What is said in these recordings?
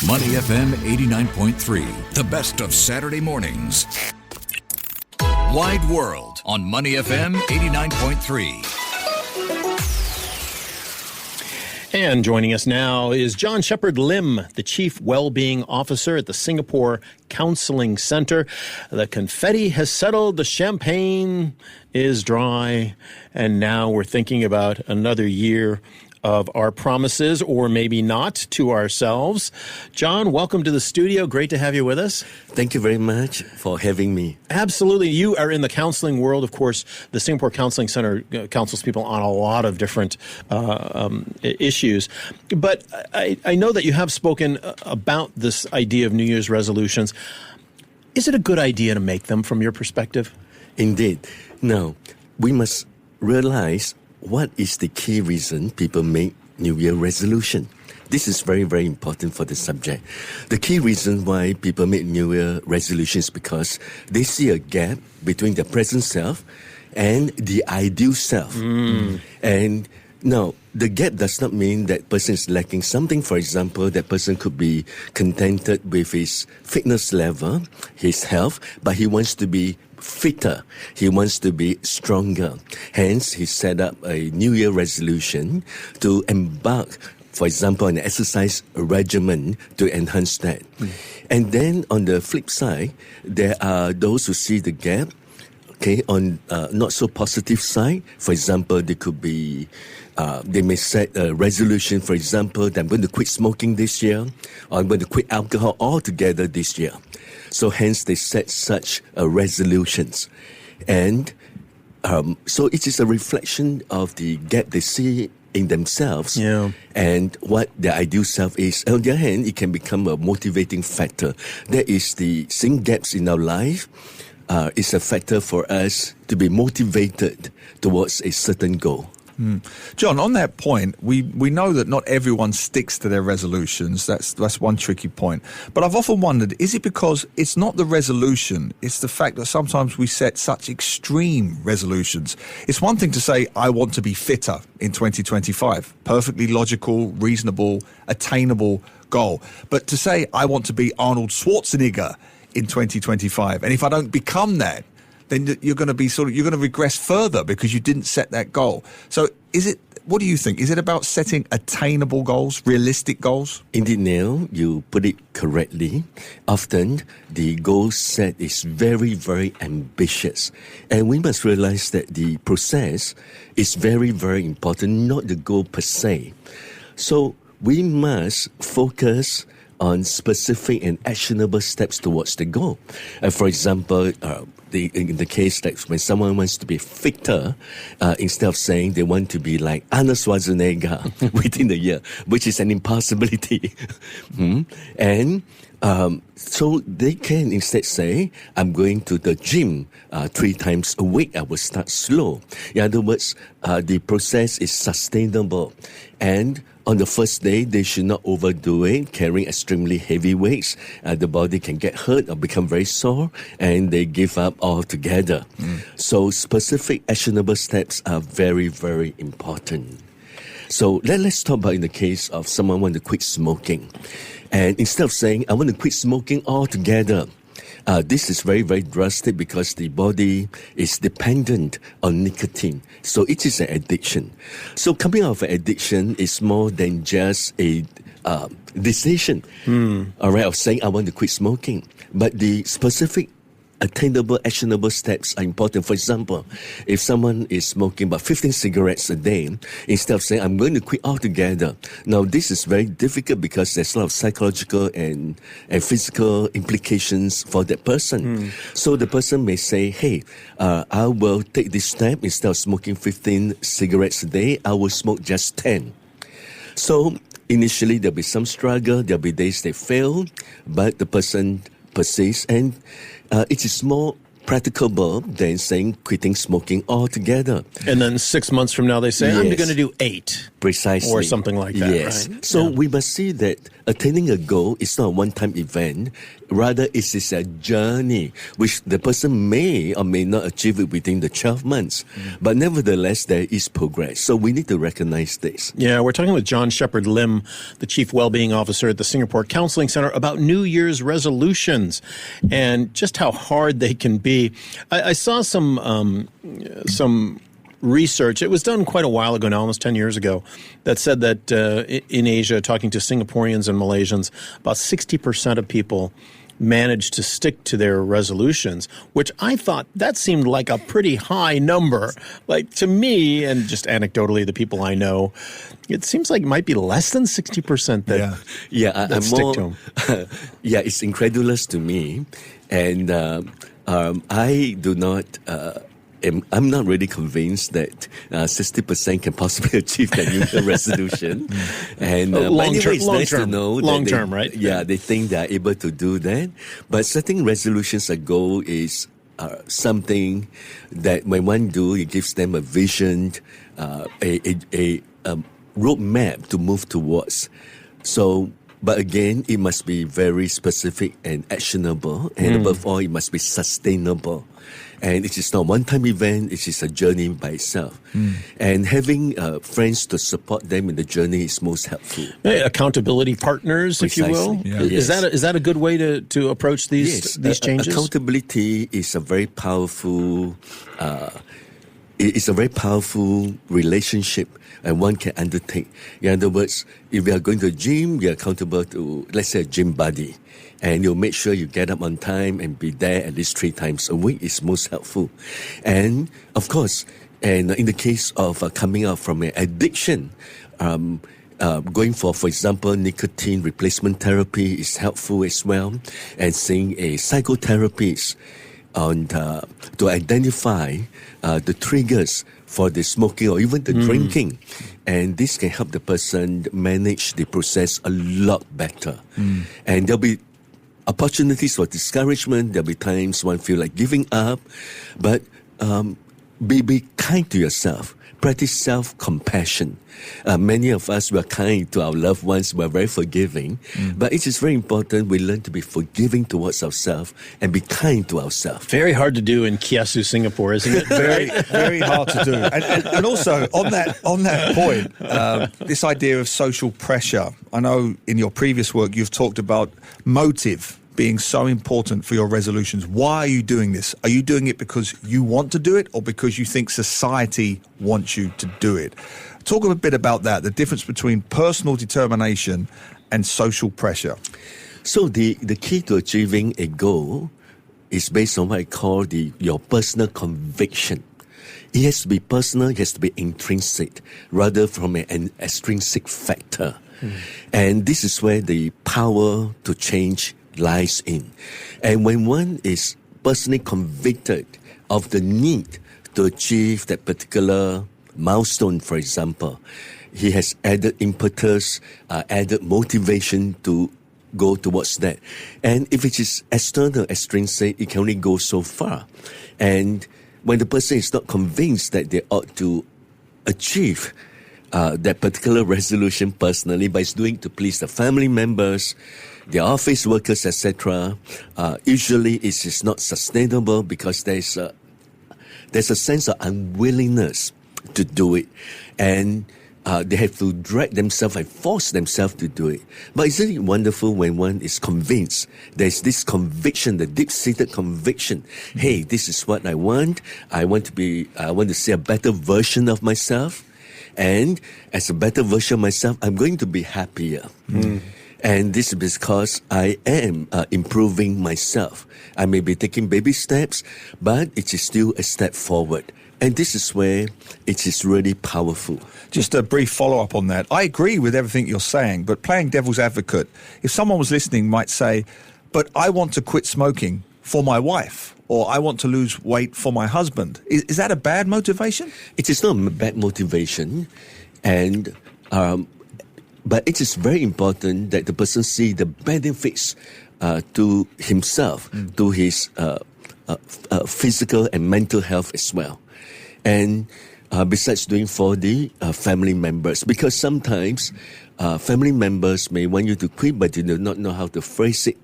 Money FM 89.3, the best of Saturday mornings. Wide World on Money FM 89.3. And joining us now is John Shepherd Lim, the Chief Wellbeing Officer at the Singapore Counselling Centre. The confetti has settled, the champagne is dry, and now we're thinking about another year of our promises, or maybe not, to ourselves. John, welcome to the studio. Great to have you with us. Thank you very much for having me. Absolutely. You are in the counseling world. Of course, the Singapore Counselling Centre counsels people on a lot of different issues. But I know that you have spoken about this idea of New Year's resolutions. Is it a good idea to make them from your perspective? Indeed. Now, we must realize what is the key reason people make New Year resolution. This is very, very important for the subject. The key reason why people make New Year resolutions is because they see a gap between their present self and the ideal self. And now, the gap does not mean that person is lacking something. For example, that person could be contented with his fitness level, his health, but he wants to be fitter. He wants to be stronger. Hence, he set up a New Year resolution to embark, for example, on an exercise regimen to enhance that. And then on the flip side, there are those who see the gap, on not so positive side. For example, they could be, they may set a resolution, for example, that I'm going to quit smoking this year, or I'm going to quit alcohol altogether this year. So hence they set such resolutions. And so it is a reflection of the gap they see in themselves and what their ideal self is. On the other hand, it can become a motivating factor. That is, the seeing gaps in our life is a factor for us to be motivated towards a certain goal. John, on that point, we know that not everyone sticks to their resolutions. That's one tricky point. But I've often wondered, is it because it's not the resolution, it's the fact that sometimes we set such extreme resolutions? It's one thing to say, I want to be fitter in 2025. Perfectly logical, reasonable, attainable goal. But to say, I want to be Arnold Schwarzenegger in 2025, and if I don't become that, then you're going to regress further because you didn't set that goal. So what do you think? Is it about setting attainable goals, realistic goals? Indeed, Neil, you put it correctly. Often the goal set is very, very ambitious. And we must realize that the process is very, very important, not the goal per se. So we must focus on specific and actionable steps towards the goal. For example, in the case that when someone wants to be fitter, instead of saying they want to be like Arnold Schwarzenegger within the year, which is an impossibility. And so they can instead say, I'm going to the gym 3 times a week. I will start slow. In other words, the process is sustainable. And on the first day, they should not overdo it, carrying extremely heavy weights. The body can get hurt or become very sore, and they give up altogether. So specific actionable steps are very, very important. So let's talk about in the case of someone want to quit smoking. And instead of saying, I want to quit smoking altogether, this is very, very drastic because the body is dependent on nicotine. So it is an addiction. So coming out of an addiction is more than just a decision, of saying I want to quit smoking. But the specific attainable, actionable steps are important. For example, if someone is smoking about 15 cigarettes a day, instead of saying, I'm going to quit altogether. Now, this is very difficult because there's a lot of psychological and physical implications for that person. So the person may say, hey, I will take this step. Instead of smoking 15 cigarettes a day, I will smoke just 10. So initially, there'll be some struggle. There'll be days they fail, but the person persists, and it is more practicable than saying quitting smoking altogether. And then 6 months from now, they say, I'm Yes. going to do 8. Precisely. Or something like that, Yes. right? So Yeah. we must see that attaining a goal is not a one-time event. Rather, it is a journey which the person may or may not achieve it within the 12 months. But nevertheless, there is progress. So we need to recognize this. Yeah, we're talking with John Shepherd Lim, the Chief Wellbeing Officer at the Singapore Counselling Centre, about New Year's resolutions and just how hard they can be. I saw some research. It was done quite a while ago now, almost 10 years ago, that said that in Asia, talking to Singaporeans and Malaysians, about 60% of people managed to stick to their resolutions, which I thought that seemed like a pretty high number. Like to me, and just anecdotally, the people I know, it seems like it might be less than 60% that, that stick to them. Yeah, it's incredulous to me. And I do not... I'm not really convinced that 60% can possibly achieve that New Year resolution. And but anyway, it's nice to know that long term, right? Yeah, they think they are able to do that. But setting resolutions a goal is something that when one do, it gives them a vision, a roadmap to move towards. So, but again, it must be very specific and actionable, and above all, it must be sustainable. And it is not a one-time event, it is a journey by itself. And having friends to support them in the journey is most helpful. Accountability partners, Precisely. if you will. Yeah. Is that a good way to approach these changes? Accountability is a very powerful it's a very powerful relationship and one can undertake. In other words, if you are going to a gym, you're accountable to, let's say, a gym buddy. And you'll make sure you get up on time and be there at least 3 times a week is most helpful. And of course, and in the case of coming out from an addiction, going for example, nicotine replacement therapy is helpful as well. And seeing a psychotherapist to identify the triggers for the smoking or even the drinking. And this can help the person manage the process a lot better. And there'll be opportunities for discouragement. There'll be times one feel like giving up. But be kind to yourself. Practice self-compassion. Many of us were kind to our loved ones. We're very forgiving. But it is very important we learn to be forgiving towards ourselves and be kind to ourselves. Very hard to do in Kiasu, Singapore, isn't it? Very, very hard to do. And also, on that point, this idea of social pressure, I know in your previous work you've talked about motive being so important for your resolutions. Why are you doing this? Are you doing it because you want to do it or because you think society wants you to do it? Talk a bit about that, the difference between personal determination and social pressure. So the key to achieving a goal is based on what I call your personal conviction. It has to be personal, it has to be intrinsic, rather from an extrinsic factor. And this is where the power to change lies in. And when one is personally convicted of the need to achieve that particular milestone, for example, he has added impetus, added motivation to go towards that. And if it is external, extrinsic, it can only go so far. And when the person is not convinced that they ought to achieve that particular resolution personally, but it's doing to please the family members, the office workers, etc., usually it is not sustainable because there's a sense of unwillingness to do it. And they have to drag themselves and force themselves to do it. But isn't it wonderful when one is convinced? There's this conviction, the deep-seated conviction. Hey, this is what I want. I want to see a better version of myself. And as a better version of myself, I'm going to be happier. And this is because I am improving myself. I may be taking baby steps, but it is still a step forward. And this is where it is really powerful. Just a brief follow-up on that. I agree with everything you're saying, but playing devil's advocate, if someone was listening might say, but I want to quit smoking for my wife, or I want to lose weight for my husband. Is that a bad motivation? It is not a bad motivation, and but it is very important that the person see the benefits to himself, to his physical and mental health as well. And besides doing for the family members, because sometimes family members may want you to quit, but you do not know how to phrase it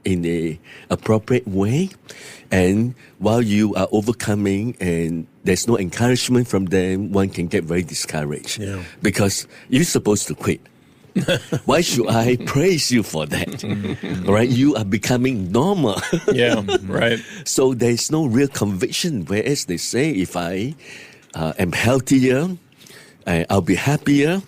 in a appropriate way. And while you are overcoming and there's no encouragement from them, one can get very discouraged. Yeah. Because you're supposed to quit. Why should I praise you for that? Right? You are becoming normal. Yeah, right. So there's no real conviction. Whereas they say, if I am healthier, I'll be happier,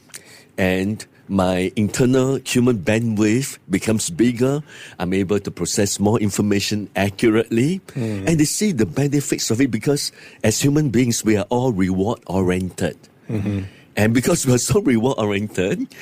and my internal human bandwidth becomes bigger, I'm able to process more information accurately. And they see the benefits of it, because as human beings, we are all reward-oriented. And because we are so reward-oriented,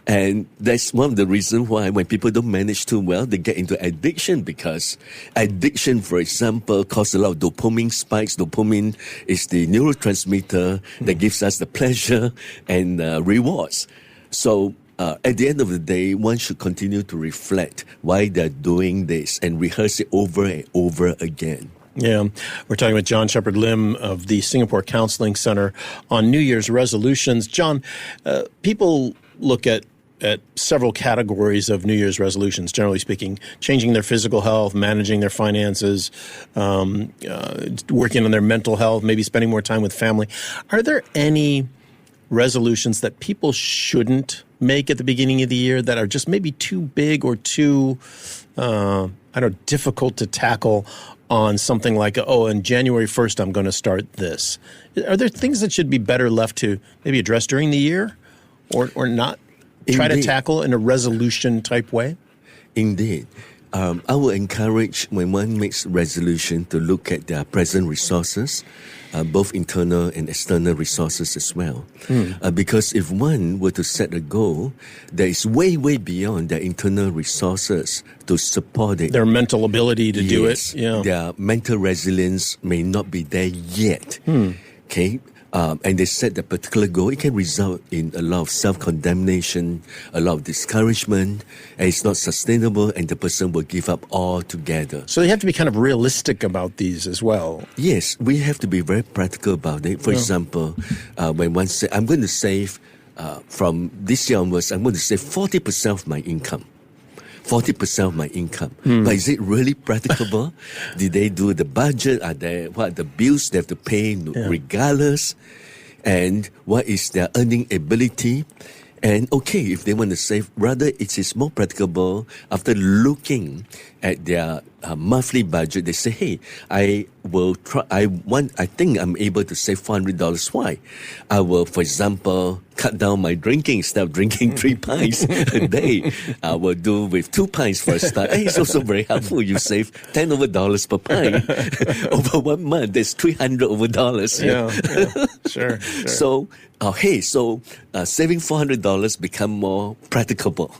and that's one of the reasons why when people don't manage too well, they get into addiction, because addiction, for example, causes a lot of dopamine spikes. Dopamine is the neurotransmitter that gives us the pleasure and rewards. So at the end of the day, one should continue to reflect why they're doing this and rehearse it over and over again. Yeah, we're talking with John Shepherd Lim of the Singapore Counselling Centre on New Year's resolutions. John, people look at several categories of New Year's resolutions, generally speaking: changing their physical health, managing their finances, working on their mental health, maybe spending more time with family. Are there any resolutions that people shouldn't make at the beginning of the year that are just maybe too big or too, difficult to tackle on something like, on January 1st, I'm going to start this? Are there things that should be better left to maybe address during the year or not try to tackle in a resolution type way? Indeed. I will encourage when one makes resolution to look at their present resources, both internal and external resources as well. Because if one were to set a goal that is way, way beyond their internal resources to support it, their mental ability to do it, their mental resilience may not be there yet. Okay. And they set that particular goal, it can result in a lot of self-condemnation, a lot of discouragement, and it's not sustainable, and the person will give up altogether. So they have to be kind of realistic about these as well. Yes, we have to be very practical about it. For example, when one says, I'm going to save, from this year onwards, I'm going to save 40% of my income. 40% of my income. But is it really practicable? Did they do the budget? What are the bills they have to pay regardless? And what is their earning ability? And okay, if they want to save, rather it is more practicable after looking at their monthly budget. They say, hey, I will try. I think I'm able to save $400. Why? I will, for example, cut down my drinking. Instead of drinking 3 pints a day, I will do with 2 pints for a start. And it's also very helpful. You save $10 per pint over 1 month. That's $300. Yeah, sure. So, saving $400 become more practicable.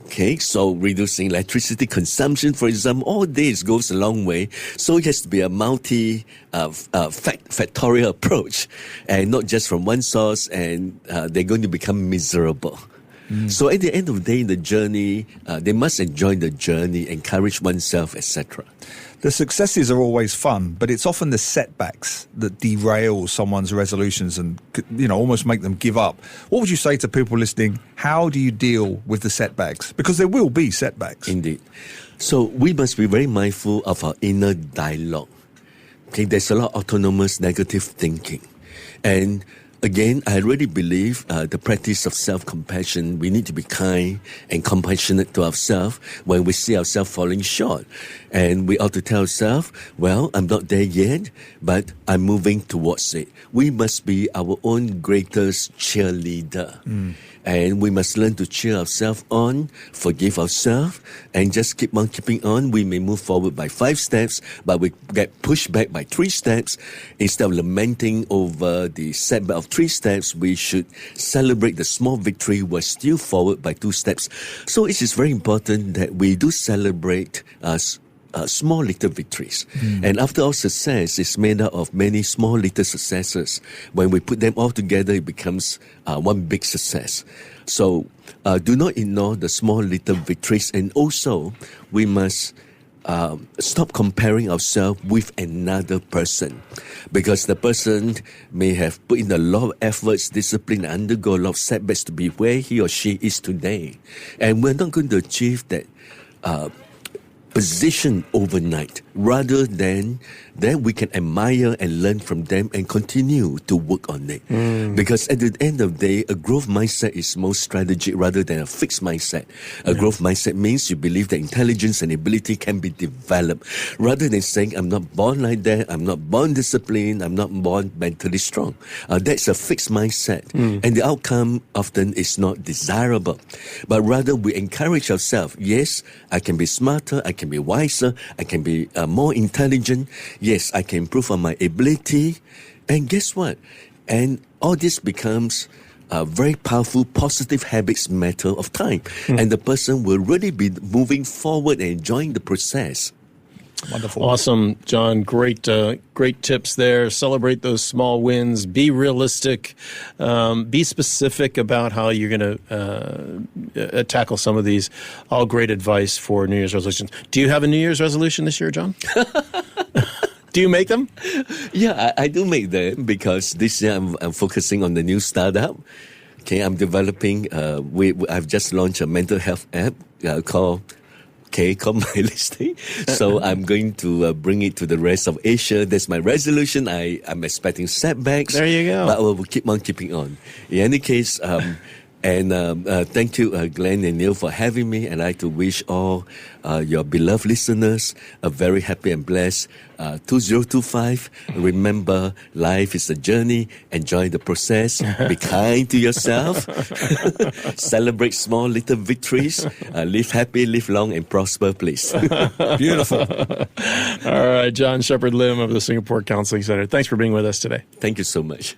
Okay, so reducing electricity consumption, for example, all this goes a long way. So it has to be a factorial approach, and not just from one source, and they're going to become miserable. So at the end of the day, the journey, they must enjoy the journey, encourage oneself, etc. The successes are always fun, but it's often the setbacks that derail someone's resolutions and, almost make them give up. What would you say to people listening? How do you deal with the setbacks? Because there will be setbacks. Indeed. So we must be very mindful of our inner dialogue. Okay, there's a lot of autonomous negative thinking. And again, I really believe the practice of self-compassion, we need to be kind and compassionate to ourselves when we see ourselves falling short. And we ought to tell ourselves, well, I'm not there yet, but I'm moving towards it. We must be our own greatest cheerleader. And we must learn to cheer ourselves on, forgive ourselves, and just keep on keeping on. We may move forward by 5 steps, but we get pushed back by 3 steps. Instead of lamenting over the setback of 3 steps, we should celebrate the small victory. We're still forward by 2 steps. So it is very important that we do celebrate small little victories. And after all, success is made up of many small little successes. When we put them all together, it becomes one big success. So do not ignore the small little victories. And also, we must stop comparing ourselves with another person, because the person may have put in a lot of efforts, discipline, undergo a lot of setbacks to be where he or she is today. And we're not going to achieve that position overnight. Rather than we can admire and learn from them and continue to work on it. Because at the end of the day, a growth mindset is more strategic rather than a fixed mindset. A growth mindset means you believe that intelligence and ability can be developed, rather than saying, I'm not born like that, I'm not born disciplined, I'm not born mentally strong. That's a fixed mindset. And the outcome often is not desirable. But rather we encourage ourselves, yes, I can be smarter, I can be wiser, I can be more intelligent. Yes, I can improve on my ability. And guess what? And all this becomes very powerful, positive habits matter of time. And the person will really be moving forward and enjoying the process. Wonderful. Awesome, John. Great tips there. Celebrate those small wins. Be realistic. Be specific about how you're going to tackle some of these. All great advice for New Year's resolutions. Do you have a New Year's resolution this year, John? Do you make them? Yeah, I do make them, because this year I'm focusing on the new startup. Okay, I'm developing. I've just launched a mental health app called My Listing. So I'm going to bring it to the rest of Asia. That's my resolution. I'm expecting setbacks. There you go. But we'll keep on keeping on. In any case, thank you, Glenn and Neil, for having me. And I'd like to wish all your beloved listeners a very happy and blessed 2025. Remember, life is a journey. Enjoy the process. Be kind to yourself. Celebrate small little victories. Live happy, live long, and prosper, please. Beautiful. All right, John Shepherd Lim of the Singapore Counselling Centre. Thanks for being with us today. Thank you so much.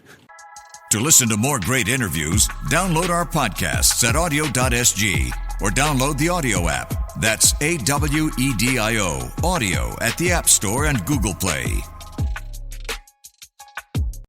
To listen to more great interviews, download our podcasts at audio.sg or download the audio app. That's AWEDIO, audio at the App Store and Google Play.